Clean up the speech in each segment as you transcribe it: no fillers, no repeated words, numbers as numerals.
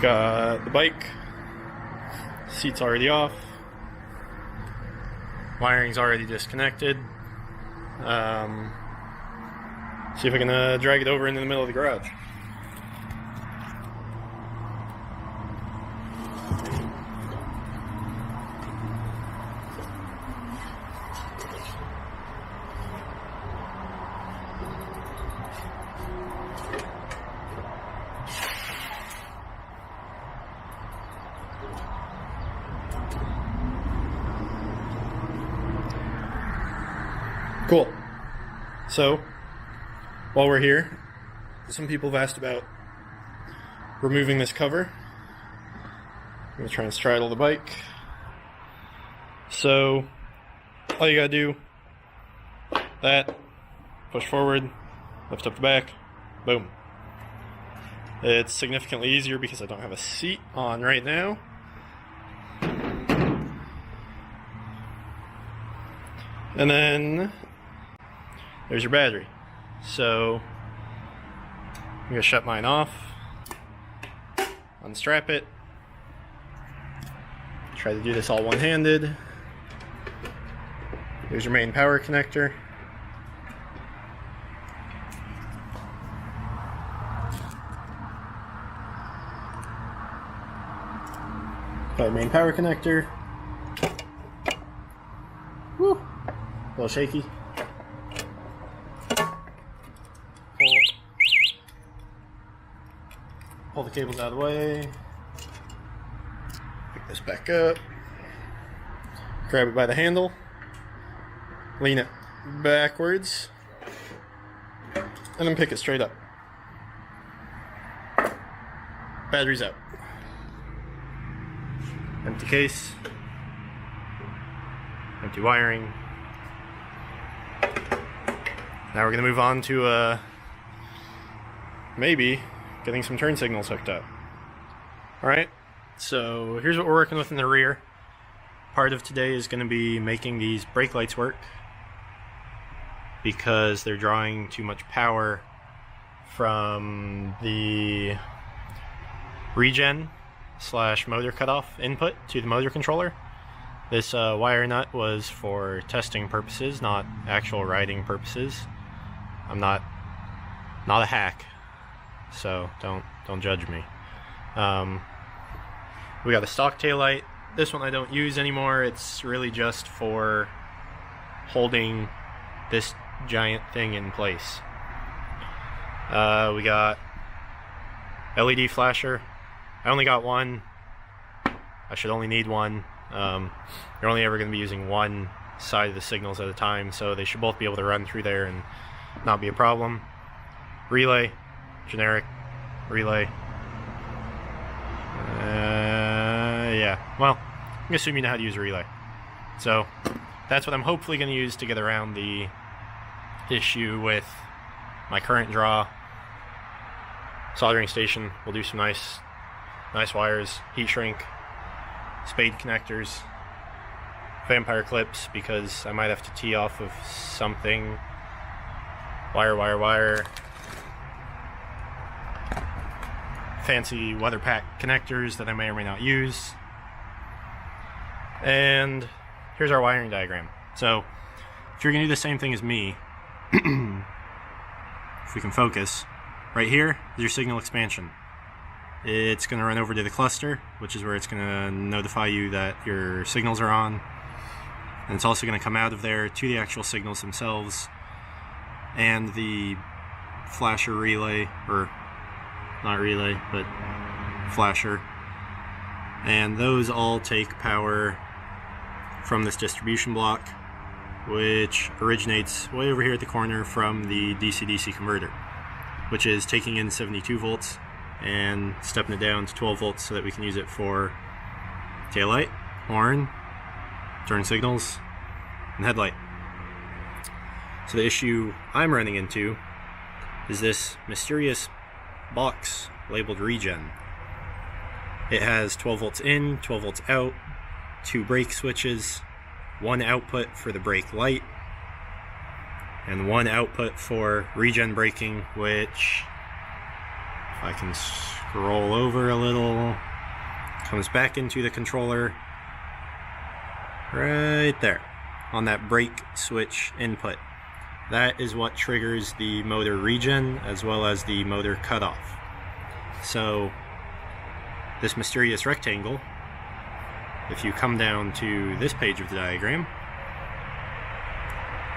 Got the bike, seat's already off, wiring's already disconnected. See if I can drag it over into the middle of the garage. Cool. So, while we're here, some people have asked about removing this cover. I'm going to try and straddle the bike. So, all you gotta do, that, push forward, lift up the back, boom. It's significantly easier because I don't have a seat on right now. And then there's your battery. So I'm gonna shut mine off, unstrap it, try to do this all one-handed. Here's your main power connector. Got main power connector. Woo! A little shaky. Pull the cables out of the way. Pick this back up. Grab it by the handle. Lean it backwards. And then pick it straight up. Battery's out. Empty case. Empty wiring. Now we're going to move on to maybe getting some turn signals hooked up. Alright, so here's what we're working with in the rear. Part of today is going to be making these brake lights work because they're drawing too much power from the regen / motor cutoff input to the motor controller. This wire nut was for testing purposes, not actual riding purposes. I'm not a hack, so don't judge me. We got a stock taillight. This one I don't use anymore. It's really just for holding this giant thing in place. We got LED flasher. I only got one. I should only need one. You're only ever going to be using one side of the signals at a time, so they should both be able to run through there and not be a problem. Relay, generic relay. Yeah, well, I'm assuming you know how to use a relay. So that's what I'm hopefully going to use to get around the issue with my current draw. Soldering station, we'll do some nice wires, heat shrink, spade connectors, vampire clips because I might have to tee off of something. Wire. Fancy weather pack connectors that I may or may not use. And here's our wiring diagram. So if you're going to do the same thing as me, if we can focus, right here is your signal expansion. It's going to run over to the cluster, which is where it's going to notify you that your signals are on. And it's also going to come out of there to the actual signals themselves and the flasher relay, or not relay, but flasher. And those all take power from this distribution block, which originates way over here at the corner from the DC-DC converter, which is taking in 72 volts and stepping it down to 12 volts so that we can use it for taillight, horn, turn signals, and headlight. So the issue I'm running into is this mysterious box labeled regen. It has 12 volts in, 12 volts out, 2 brake switches, 1 output for the brake light, and 1 output for regen braking, which, if I can scroll over a little, comes back into the controller right there on that brake switch input. That is what triggers the motor regen as well as the motor cutoff. So this mysterious rectangle, if you come down to this page of the diagram,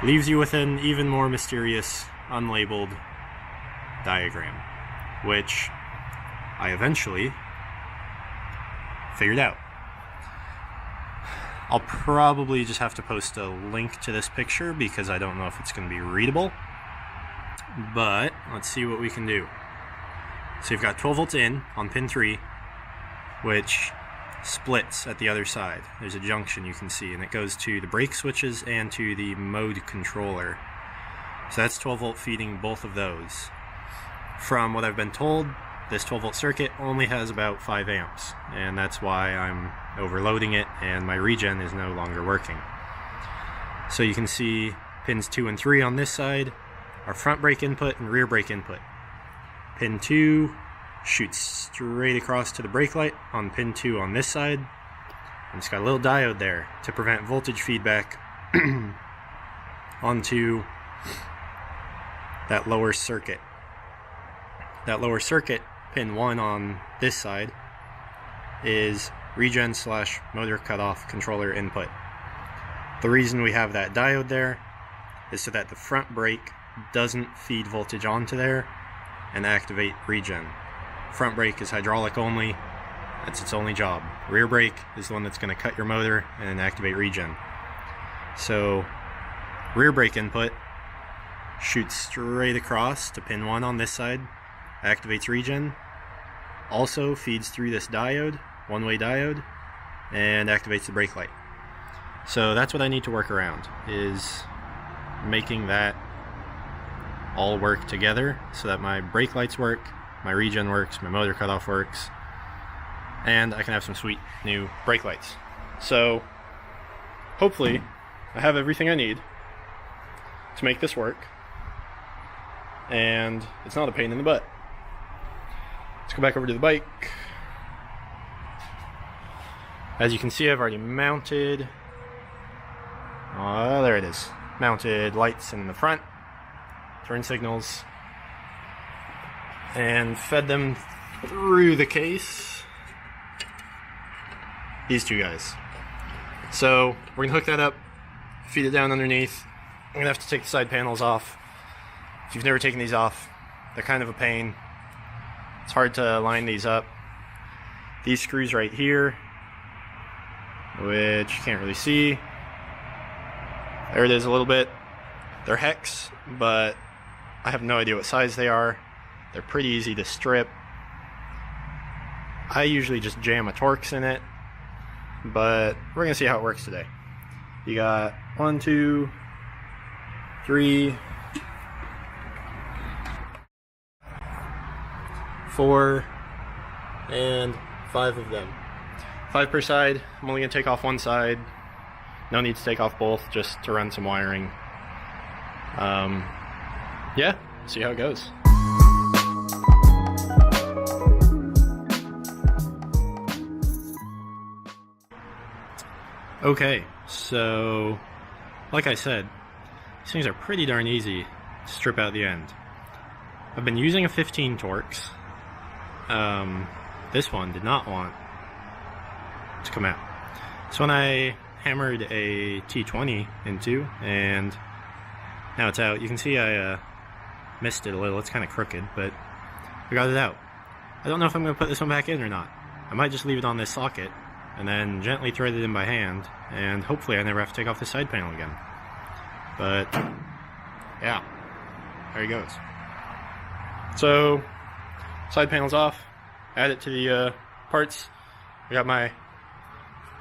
leaves you with an even more mysterious unlabeled diagram, which I eventually figured out. I'll probably just have to post a link to this picture because I don't know if it's going to be readable, but let's see what we can do. So you've got 12 volts in on pin 3, which splits at the other side. There's a junction you can see, and it goes to the brake switches and to the mode controller. So that's 12 volt feeding both of those. From what I've been told, this 12 volt circuit only has about 5 amps, and that's why I'm overloading it and my regen is no longer working. So you can see pins 2 and 3 on this side are front brake input and rear brake input. Pin 2 shoots straight across to the brake light on pin 2 on this side, and it's got a little diode there to prevent voltage feedback onto that lower circuit. That lower circuit, pin 1 on this side, is regen / motor cutoff controller input. The reason we have that diode there is so that the front brake doesn't feed voltage onto there and activate regen. Front brake is hydraulic only, that's its only job. Rear brake is the one that's going to cut your motor and activate regen. So rear brake input shoots straight across to pin 1 on this side, activates regen, also feeds through this diode, one-way diode, and activates the brake light. So that's what I need to work around, is making that all work together so that my brake lights work, my regen works, my motor cutoff works, and I can have some sweet new brake lights. So hopefully I have everything I need to make this work, and it's not a pain in the butt. Let's go back over to the bike. As you can see, I've already mounted, there it is, mounted lights in the front, turn signals, and fed them through the case. These two guys. So we're gonna hook that up, feed it down underneath. I'm gonna have to take the side panels off. If you've never taken these off, they're kind of a pain. It's hard to line these up. These screws right here, which you can't really see. There it is a little bit. They're hex, but I have no idea what size they are. They're pretty easy to strip. I usually just jam a Torx in it, but we're gonna see how it works today. You got 1, 2, 3, 4, and 5 of them. 5 per side. I'm only gonna take off one side. No need to take off both, just to run some wiring. Yeah, see how it goes. Okay, so like I said, these things are pretty darn easy to strip out the end. I've been using a 15 Torx. This one did not want to come out. So when I hammered a T20 into, and now it's out. You can see I missed it a little. It's kind of crooked, but I got it out. I don't know if I'm going to put this one back in or not. I might just leave it on this socket and then gently thread it in by hand, and hopefully I never have to take off the side panel again. But yeah, there he goes. So side panel's off. Add it to the parts. I got my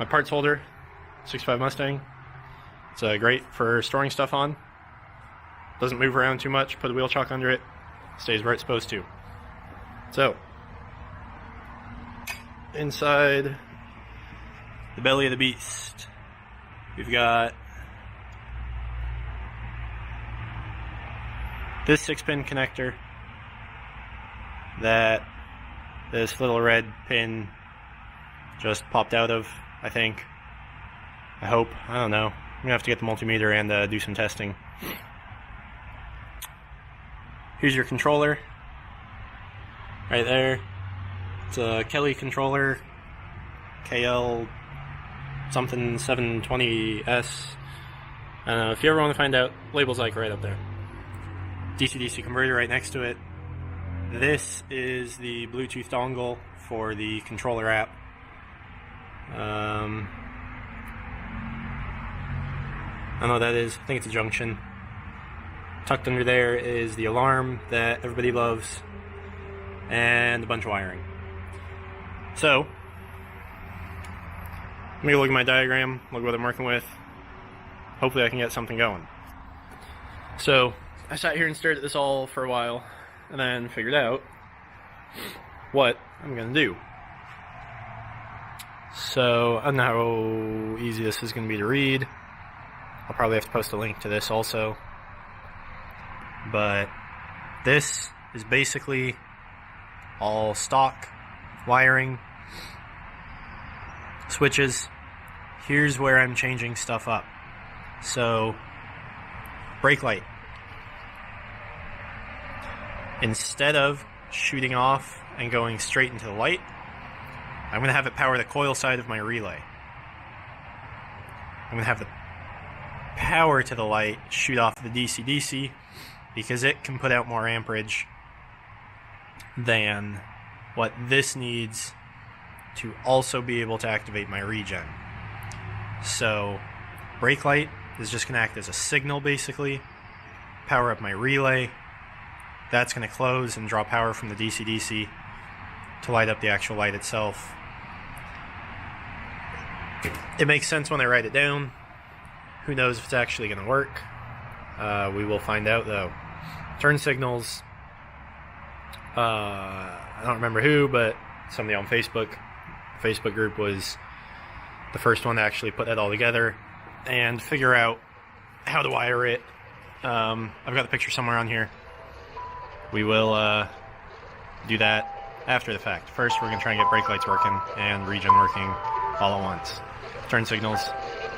parts holder, 65 Mustang. It's great for storing stuff on. Doesn't move around too much. Put a wheel chock under it. Stays where it's supposed to. So inside the belly of the beast, we've got this 6-pin connector that this little red pin just popped out of, I think. I hope. I don't know. I'm gonna have to get the multimeter and do some testing. Here's your controller. Right there. It's a Kelly controller. KL something 720S. If you ever want to find out, label's like right up there. DC-DC converter right next to it. This is the Bluetooth dongle for the controller app. I don't know what that is. I think it's a junction. Tucked under there is the alarm that everybody loves, and a bunch of wiring. So, let me look at my diagram, look at what I'm working with. Hopefully I can get something going. So, I sat here and stared at this all for a while, and then figured out what I'm going to do. So, I don't know how easy this is going to be to read. I'll probably have to post a link to this also. But this is basically all stock wiring, switches. Here's where I'm changing stuff up. So, brake light. Instead of shooting off and going straight into the light, I'm going to have it power the coil side of my relay. I'm going to have the power to the light shoot off the DC-DC because it can put out more amperage than what this needs to also be able to activate my regen. So, brake light is just going to act as a signal basically, power up my relay. That's going to close and draw power from the DC-DC to light up the actual light itself. It makes sense when I write it down. Who knows if it's actually going to work? We will find out though. Turn signals. I don't remember who, but somebody on Facebook. The Facebook group was the first one to actually put that all together and figure out how to wire it. I've got the picture somewhere on here. We will do that after the fact. First, we're going to try and get brake lights working and regen working all at once. Turn signals,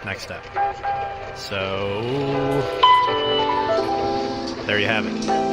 next step. So, there you have it.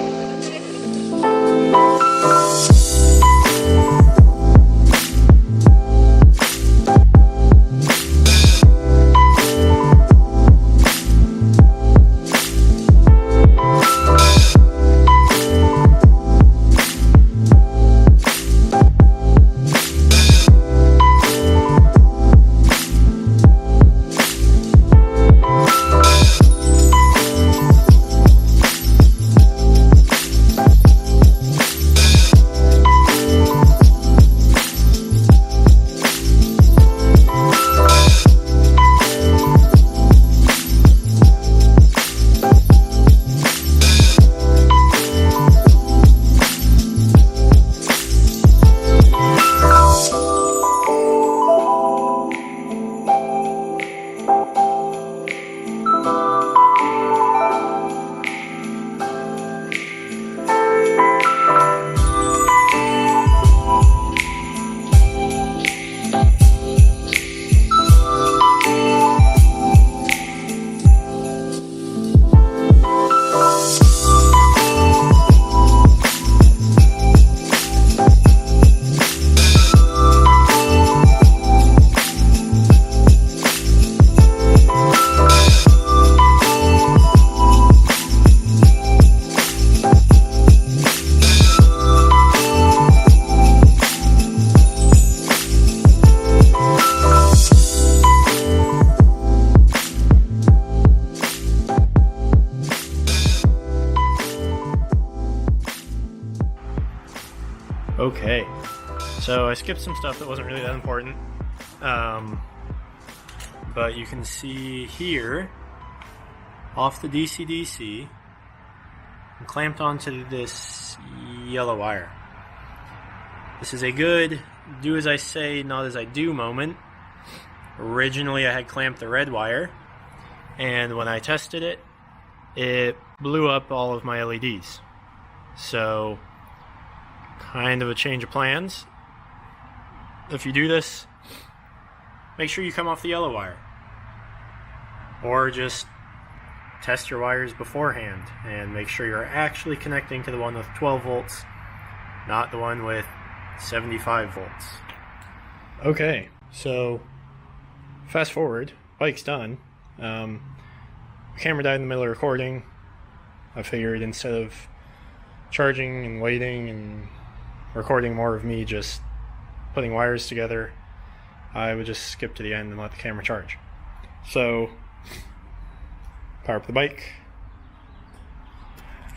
Okay, so I skipped some stuff that wasn't really that important, but you can see here, off the DC-DC, I'm clamped onto this yellow wire. This is a good do as I say, not as I do moment. Originally I had clamped the red wire, and when I tested it, it blew up all of my LEDs. So, kind of a change of plans. if you do this, make sure you come off the yellow wire. Or just test your wires beforehand and make sure you're actually connecting to the one with 12 volts, not the one with 75 volts. Okay, so fast forward, bike's done. The camera died in the middle of recording. I figured instead of charging and waiting and recording more of me just putting wires together, I would just skip to the end and let the camera charge. So, power up the bike.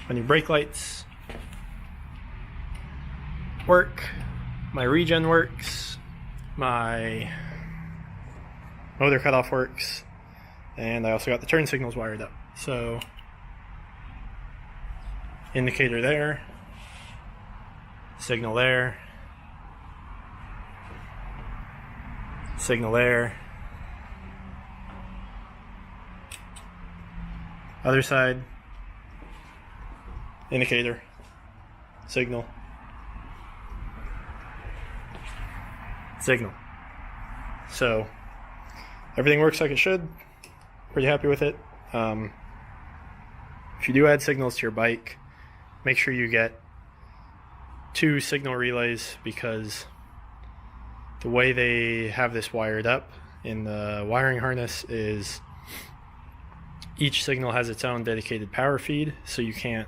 My new brake lights work. My regen works. My motor cutoff works. And I also got the turn signals wired up. So, indicator there. Signal there. Signal there. Other side. Indicator. Signal. Signal. So, everything works like it should. Pretty happy with it. If you do add signals to your bike, make sure you get 2 signal relays, because the way they have this wired up in the wiring harness is each signal has its own dedicated power feed, so you can't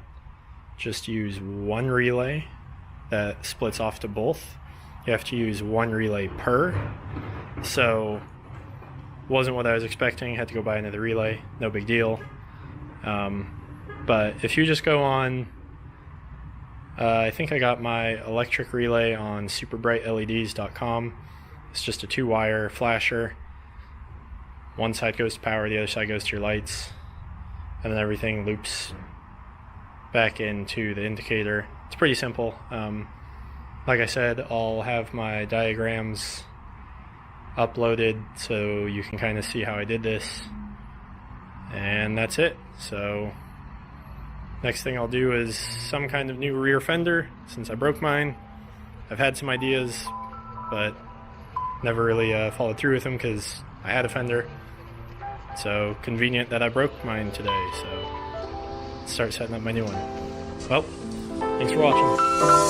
just use one relay that splits off to both. You have to use one relay per. So wasn't what I was expecting. Had to go buy another relay. No big deal. But if you just go on, I think I got my electric relay on superbrightleds.com. It's just a 2-wire flasher. One side goes to power, the other side goes to your lights, and then everything loops back into the indicator. It's pretty simple. Like I said, I'll have my diagrams uploaded so you can kind of see how I did this, and that's it. So next thing I'll do is some kind of new rear fender, since I broke mine. I've had some ideas, but never really followed through with them because I had a fender. So convenient that I broke mine today, so let's start setting up my new one. Well, thanks for watching.